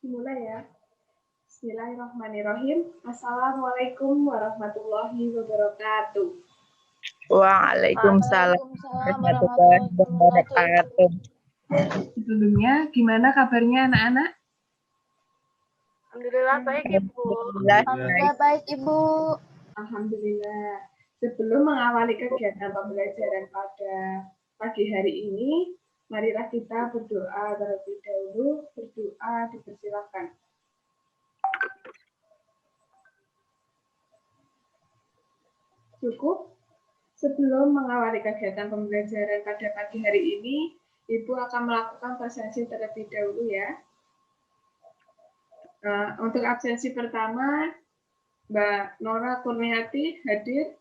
Dimulai ya. Bismillahirrahmanirrahim. Assalamualaikum warahmatullahi wabarakatuh. Waalaikumsalam warahmatullahi wabarakatuh. Sebelumnya, gimana kabarnya anak-anak? Alhamdulillah baik Ibu. Alhamdulillah baik Ibu. Alhamdulillah. Sebelum mengawali kegiatan pembelajaran pada pagi hari ini, marilah kita berdoa terlebih dahulu. Berdoa dipersilakan. Cukup? Sebelum mengawali kegiatan pembelajaran pada pagi hari ini, Ibu akan melakukan presensi terlebih dahulu ya. Untuk absensi pertama, Mbak Nora Kurniati hadir?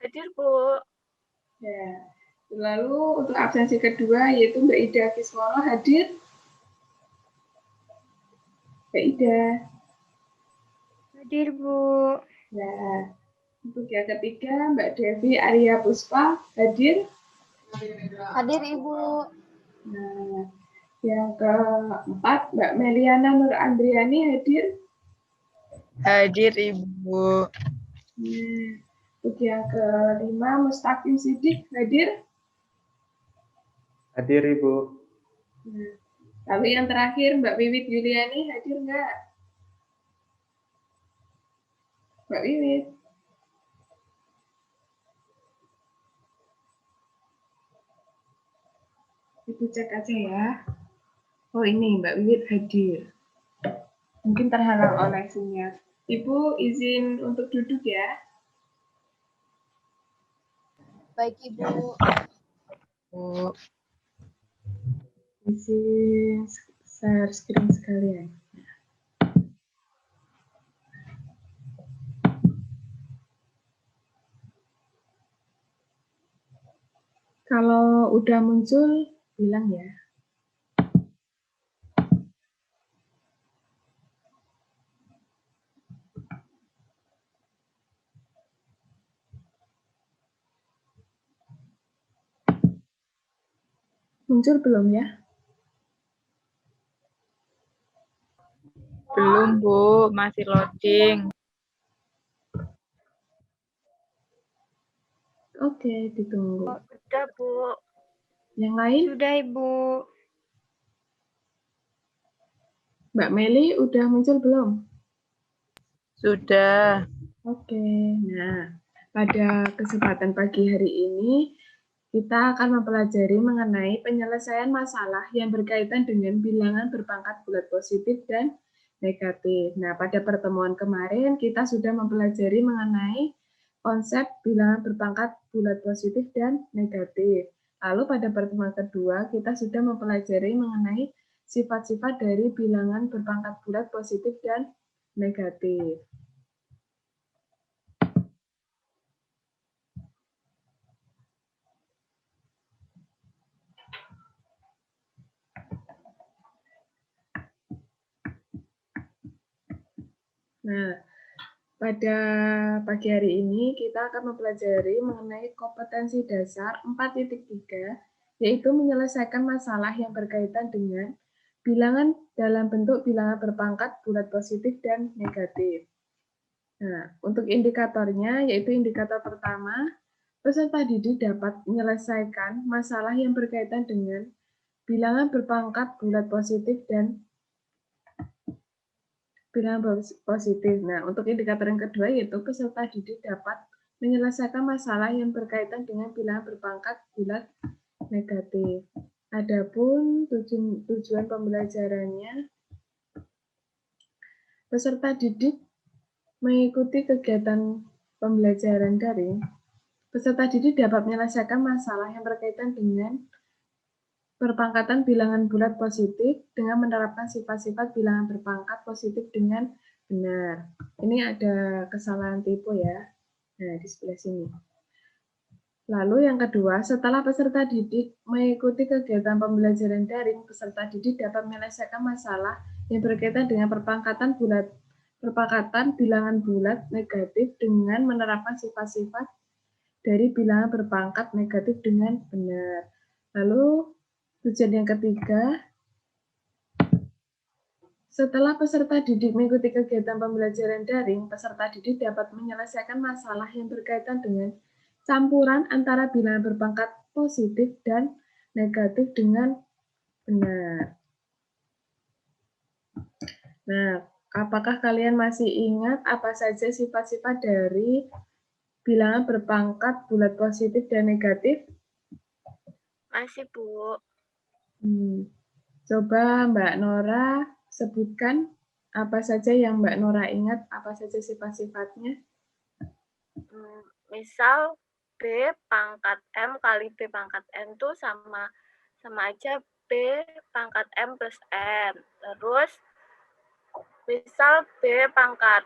Hadir Bu. Ya. Lalu untuk absensi kedua yaitu Mbak Ida Kisworo hadir? Mbak Ida. Hadir Bu. Ya. Untuk yang ketiga Mbak Devi Arya Puspa hadir? Hadir Ibu. Nah, yang keempat Mbak Meliana Nur Andriani hadir? Hadir Ibu. Untuk yang kelima Mustaqim Sidik hadir? Hadir Ibu. Nah, lalu yang terakhir Mbak Wiwit Yuliani hadir nggak? Mbak Wiwit. Ibu cek aja ya. Oh ini Mbak Wiwit hadir. Mungkin terhalang oleh sinyal. Ibu izin untuk duduk ya. Baik Ibu. Bu. Izin share screen sekalian. Kalau udah muncul, bilang ya. Muncul belum ya? Belum Bu, masih loading. Oke, ditunggu. Sudah Bu. Yang lain? Sudah Ibu. Mbak Meli udah muncul belum? Sudah. Oke, nah pada kesempatan pagi hari ini kita akan mempelajari mengenai penyelesaian masalah yang berkaitan dengan bilangan berpangkat bulat positif dan negatif. Nah, pada pertemuan kemarin kita sudah mempelajari mengenai konsep bilangan berpangkat bulat positif dan negatif. Lalu pada pertemuan kedua kita sudah mempelajari mengenai sifat-sifat dari bilangan berpangkat bulat positif dan negatif. Nah, pada pagi hari ini kita akan mempelajari mengenai kompetensi dasar 4.3, yaitu menyelesaikan masalah yang berkaitan dengan bilangan dalam bentuk bilangan berpangkat bulat positif dan negatif. Nah, untuk indikatornya, yaitu indikator pertama, peserta didik dapat menyelesaikan masalah yang berkaitan dengan bilangan berpangkat bulat positif dan bilangan positif. Nah, untuk indikator yang kedua yaitu peserta didik dapat menyelesaikan masalah yang berkaitan dengan bilangan berpangkat bulat negatif. Adapun tujuan pembelajarannya, peserta didik mengikuti kegiatan pembelajaran daring. Peserta didik dapat menyelesaikan masalah yang berkaitan dengan perpangkatan bilangan bulat positif dengan menerapkan sifat-sifat bilangan berpangkat positif dengan benar. Ini ada kesalahan tipe ya. Nah, di sebelah sini. Lalu yang kedua, setelah peserta didik mengikuti kegiatan pembelajaran daring, peserta didik dapat menyelesaikan masalah yang berkaitan dengan perpangkatan bilangan bulat negatif dengan menerapkan sifat-sifat dari bilangan berpangkat negatif dengan benar. Lalu tujuan yang ketiga, Setelah peserta didik mengikuti kegiatan pembelajaran daring, peserta didik dapat menyelesaikan masalah yang berkaitan dengan campuran antara bilangan berpangkat positif dan negatif dengan benar. Nah, apakah kalian masih ingat apa saja sifat-sifat dari bilangan berpangkat bulat positif dan negatif? Masih, Bu. Coba Mbak Nora sebutkan apa saja yang Mbak Nora ingat, apa saja sifat-sifatnya. Misal B pangkat M kali B pangkat N itu sama aja B pangkat M plus N. Terus misal B pangkat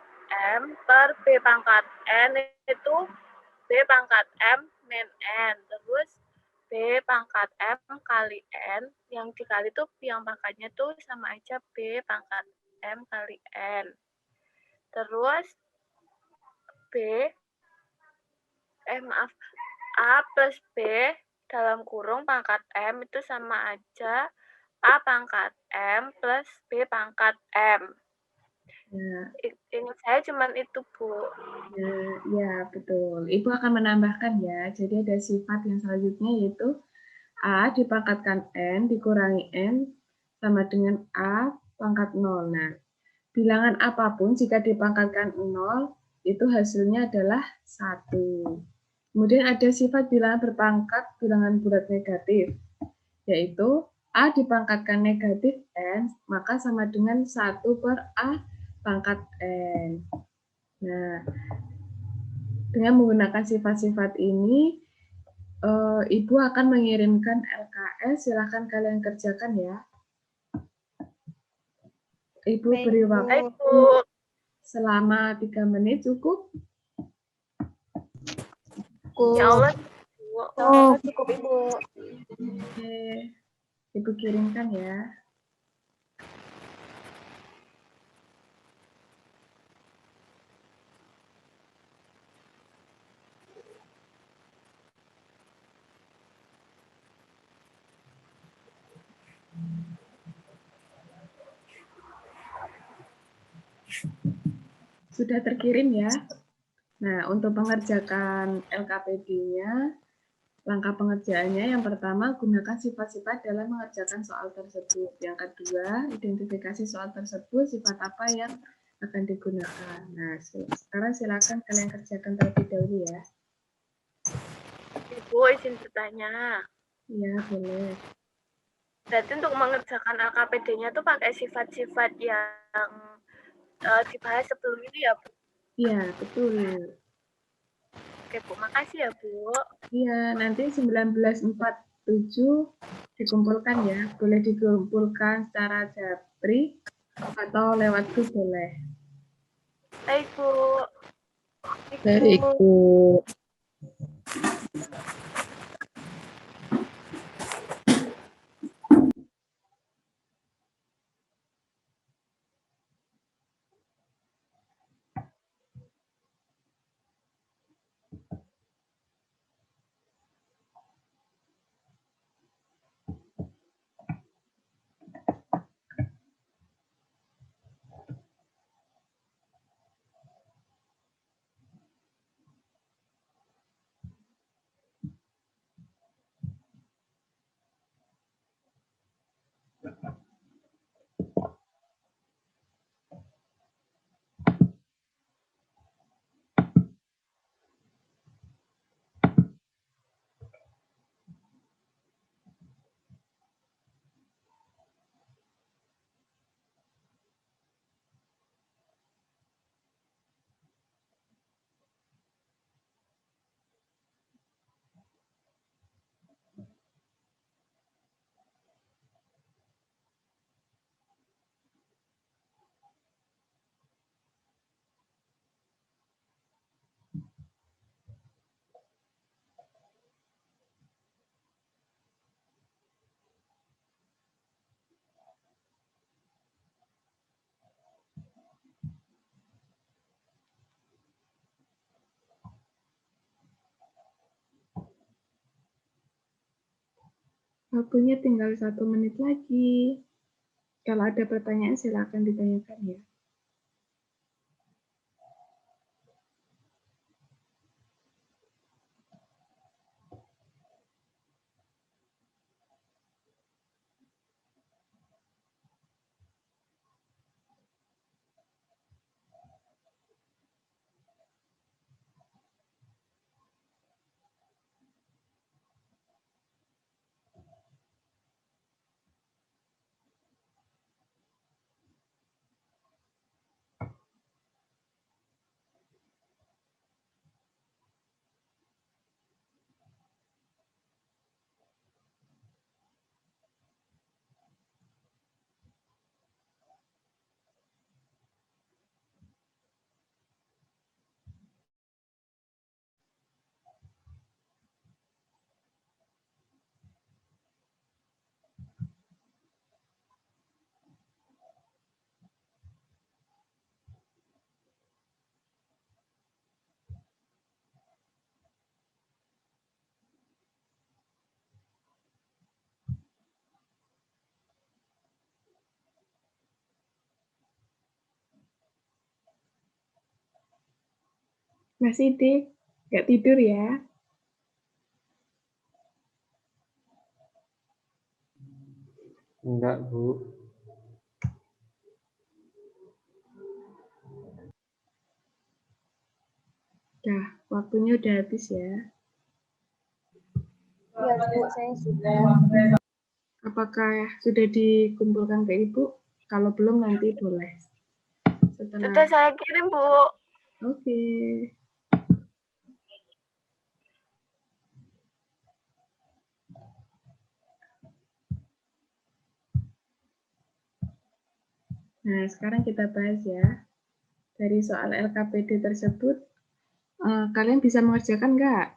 M per B pangkat N itu B pangkat M min N. Terus B pangkat M kali N, yang dikali tuh yang pangkatnya tuh sama aja B pangkat M kali N. Terus A plus B dalam kurung pangkat M itu sama aja A pangkat M plus B pangkat M. Ya, Ini saya cuman itu, Bu. ya, betul. Ibu akan menambahkan ya. Jadi ada sifat yang selanjutnya yaitu A dipangkatkan N dikurangi N sama dengan A pangkat 0. Nah, bilangan apapun jika dipangkatkan 0 itu hasilnya adalah 1. Kemudian ada sifat bilangan berpangkat bilangan bulat negatif, yaitu A dipangkatkan negatif N, maka sama dengan 1 per A pangkat N. Nah, dengan menggunakan sifat-sifat ini, Ibu akan mengirimkan LKS, silahkan kalian kerjakan ya. Ibu beri waktu selama 3 menit cukup? Ya Allah, Bu. Cukup, Ibu. Oke, Ibu kirimkan ya. Sudah terkirim ya. Nah, untuk mengerjakan LKPD-nya, langkah pengerjaannya yang pertama, gunakan sifat-sifat dalam mengerjakan soal tersebut. Yang kedua, identifikasi soal tersebut, sifat apa yang akan digunakan. Nah, sekarang silakan kalian kerjakan terlebih dahulu ya. Ibu izin bertanya. Iya, boleh. Berarti untuk mengerjakan LKPD-nya tuh pakai sifat-sifat yang dibahas sebelum ini ya, Bu? Iya, betul. Oke, Bu. Makasih ya, Bu. Iya, nanti 1947 dikumpulkan ya. Boleh dikumpulkan secara japri atau lewat grup boleh. Baik, Bu. Baik, Bu. Waktunya tinggal 1 menit lagi. Kalau ada pertanyaan silakan ditanyakan ya. Mas Sidik, nggak tidur ya? Enggak, Bu. Dah, waktunya udah habis ya. Ya, Bu, saya sudah. Apakah sudah dikumpulkan ke Ibu? Kalau belum nanti boleh. Sudah saya kirim, Bu. Oke. Nah, sekarang kita bahas ya. Dari soal LKPD tersebut, kalian bisa mengerjakan nggak?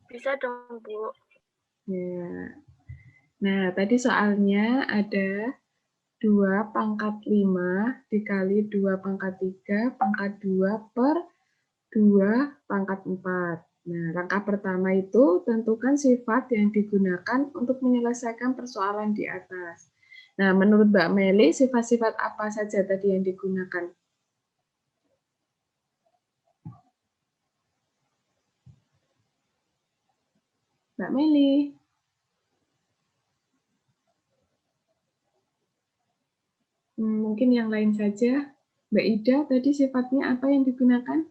Bisa dong, Bu. Ya. Nah, tadi soalnya ada 2 pangkat 5 dikali 2 pangkat 3 pangkat 2 per 2 pangkat 4. Nah, langkah pertama itu tentukan sifat yang digunakan untuk menyelesaikan persoalan di atas. Nah, menurut Mbak Meli, sifat-sifat apa saja tadi yang digunakan? Mbak Meli. Mungkin yang lain saja. Mbak Ida, tadi sifatnya apa yang digunakan?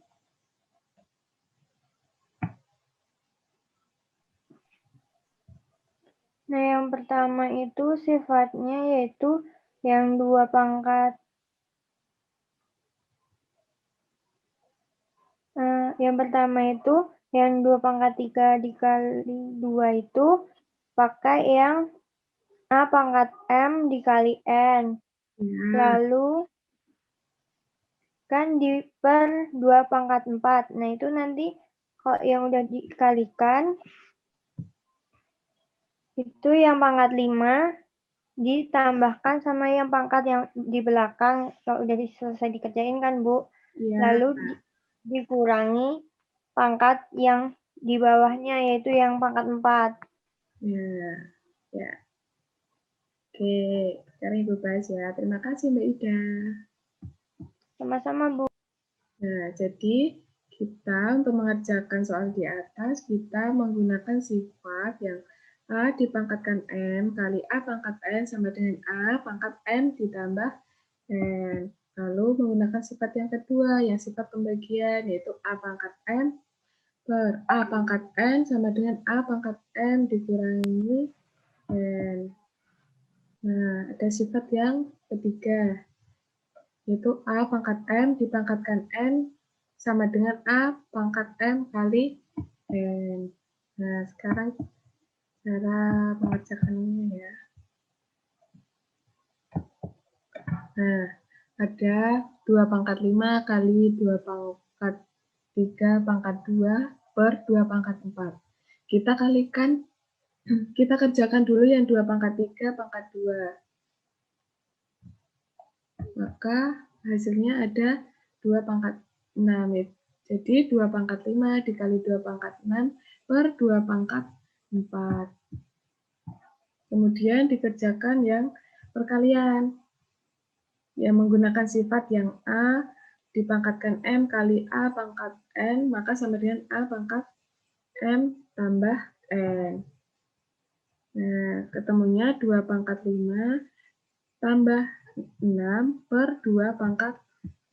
Nah, yang pertama itu sifatnya yaitu yang 2 pangkat. Yang pertama itu yang 2 pangkat 3 dikali 2 itu pakai yang A pangkat M dikali N. Ya. Lalu kan di per 2 pangkat 4. Nah, itu nanti kalau yang udah dikalikan itu yang pangkat 5 ditambahkan sama yang pangkat yang di belakang kalau udah selesai dikerjain kan, Bu. Ya. Lalu dikurangi pangkat yang di bawahnya yaitu yang pangkat 4. Ya. Ya. Oke, sekarang Ibu bahas ya. Terima kasih Mbak Ida. Sama-sama, Bu. Nah, jadi kita untuk mengerjakan soal di atas, kita menggunakan sifat yang A dipangkatkan M kali A pangkat N sama dengan A pangkat M ditambah N. Lalu menggunakan sifat yang kedua, yang sifat pembagian, yaitu A pangkat M per A pangkat N sama dengan A pangkat M dikurangi N. Nah, ada sifat yang ketiga, yaitu A pangkat M dipangkatkan N sama dengan A pangkat M kali N. Nah, sekarang cara mengerjakannya ya. Nah, ada 2 pangkat 5 kali 2 pangkat 3 pangkat 2 per 2 pangkat 4. Kita kalikan, kita kerjakan dulu yang 2 pangkat 3 pangkat 2. Maka hasilnya ada 2 pangkat 6. Jadi 2 pangkat 5 dikali 2 pangkat 6 per 2 pangkat 4. Kemudian dikerjakan yang perkalian. Yang menggunakan sifat yang A dipangkatkan M kali A pangkat N, maka sama dengan A pangkat M tambah N. Nah, ketemunya 2 pangkat 5 tambah 6 per 2 pangkat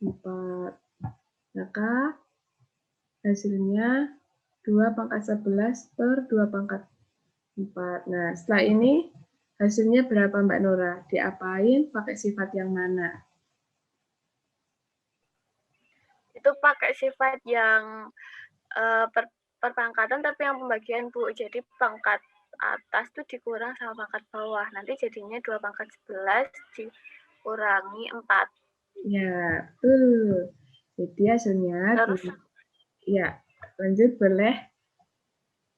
4. Maka hasilnya 2 pangkat 11 per 2 pangkat 4. Nah, setelah ini hasilnya berapa Mbak Nora? Diapain? Pakai sifat yang mana? Itu pakai sifat yang perpangkatan tapi yang pembagian, Bu. Jadi pangkat atas tuh dikurang sama pangkat bawah. Nanti jadinya 2 pangkat 11 dikurangi 4. Ya, betul. Jadi hasilnya, ya, lanjut boleh.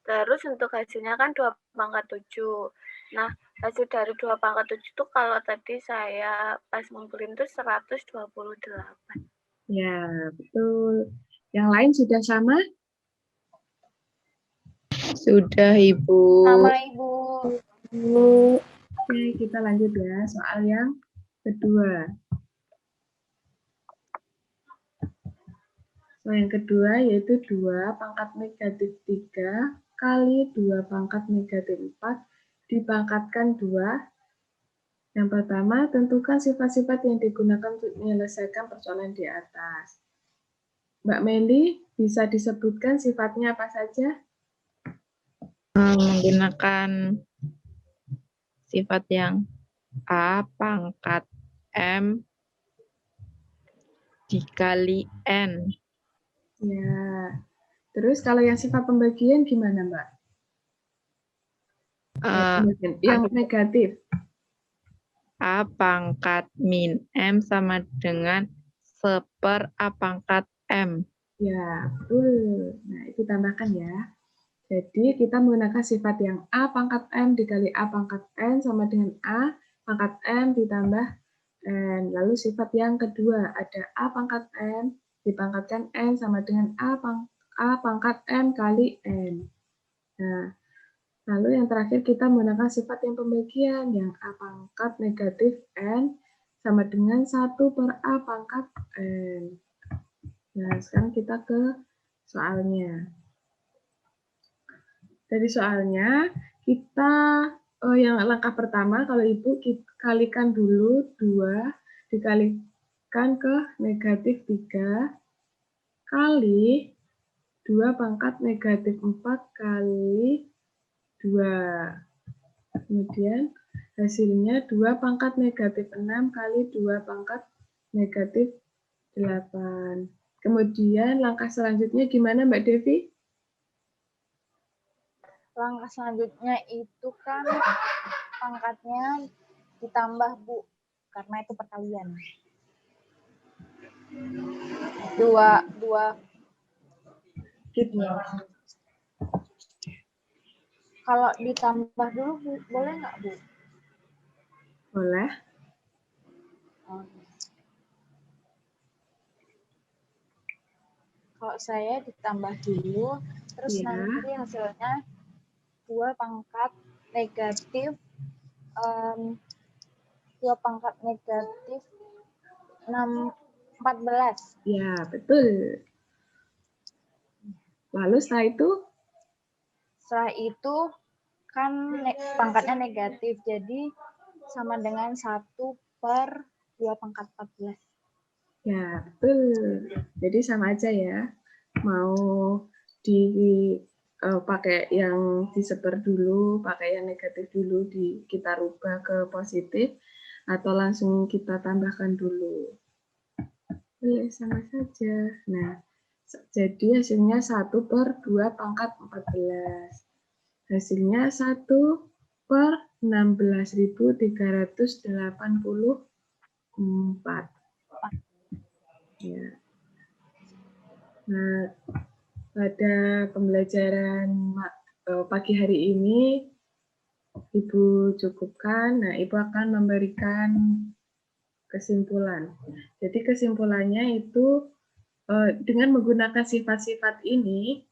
Terus untuk hasilnya kan 2 pangkat 7. Nah, hasil dari 2 pangkat 7 itu kalau tadi saya pas ngumpulin itu 128. Ya, betul. Yang lain sudah sama? Sudah, Ibu. Sama Ibu. Oke, kita lanjut ya. Soal yang kedua. Soal yang kedua yaitu 2 pangkat negatif 3 kali 2 pangkat negatif 4 dipangkatkan 2. Yang pertama, tentukan sifat-sifat yang digunakan untuk menyelesaikan persoalan di atas. Mbak Meli, bisa disebutkan sifatnya apa saja? Menggunakan sifat yang A pangkat M dikali N. Ya. Terus kalau yang sifat pembagian gimana, Mbak? Yang negatif. A pangkat min M sama dengan 1/A pangkat M. Ya, betul. Nah, itu tambahkan ya. Jadi kita menggunakan sifat yang A pangkat M dikali A pangkat N sama dengan A pangkat M ditambah N. Lalu sifat yang kedua ada A pangkat N dipangkatkan N sama dengan A pangkat M kali N. Nah, lalu yang terakhir kita menggunakan sifat yang pembagian yang A pangkat negatif N sama dengan 1 per A pangkat N. Nah, sekarang kita ke soalnya. Dari soalnya, kita yang langkah pertama, kalau Ibu kalikan dulu 2 dikalikan ke negatif 3 kali 2 pangkat negatif 4 kali 2. Kemudian hasilnya 2 pangkat negatif 6 kali 2 pangkat negatif 8. Kemudian langkah selanjutnya gimana Mbak Devi? Langkah selanjutnya itu kan pangkatnya ditambah, Bu, karena itu perkalian. Dua. Kalau ditambah dulu, Bu, boleh nggak, Bu? Boleh. Kalau saya ditambah dulu, terus Ya. nanti hasilnya 2 pangkat negatif 14. Ya, betul. Lalu setelah itu? Setelah itu kan pangkatnya negatif, jadi sama dengan 1 per 2 pangkat 14. Ya, betul. Jadi sama aja ya. Mau pakai yang disebar dulu, pakai yang negatif dulu, kita rubah ke positif, atau langsung kita tambahkan dulu. Boleh, sama saja. Nah, jadi hasilnya 1 per 2 pangkat 14. Hasilnya 1 per 16.384. Ya. Nah, pada pembelajaran pagi hari ini, Ibu cukupkan. Nah, Ibu akan memberikan kesimpulan. Jadi kesimpulannya itu dengan menggunakan sifat-sifat ini,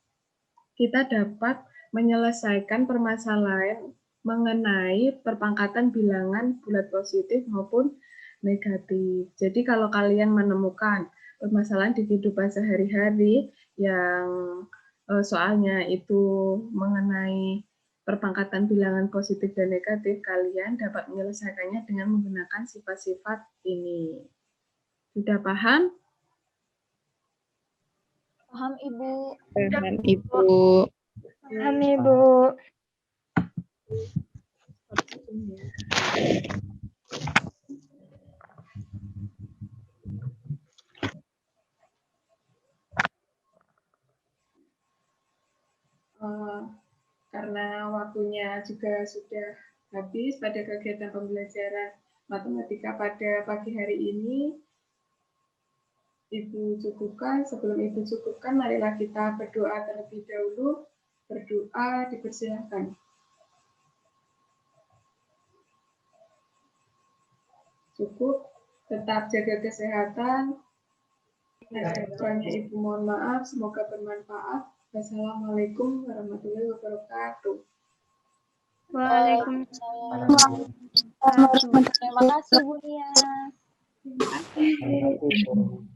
kita dapat menyelesaikan permasalahan mengenai perpangkatan bilangan bulat positif maupun negatif. Jadi kalau kalian menemukan permasalahan di kehidupan sehari-hari yang soalnya itu mengenai perpangkatan bilangan positif dan negatif, kalian dapat menyelesaikannya dengan menggunakan sifat-sifat ini. Sudah paham? Paham, Ibu. Paham, Ibu. Paham, Ibu. Karena waktunya juga sudah habis pada kegiatan pembelajaran matematika pada pagi hari ini, Ibu cukupkan. Sebelum Ibu cukupkan, marilah kita berdoa terlebih dahulu. Berdoa, dipersilakan. Cukup, tetap jaga kesehatan. Ada kurangnya Ibu mohon maaf, semoga bermanfaat. Wassalamualaikum warahmatullahi wabarakatuh. Waalaikumsalam. Terima kasih, Bu Nia. Terima kasih.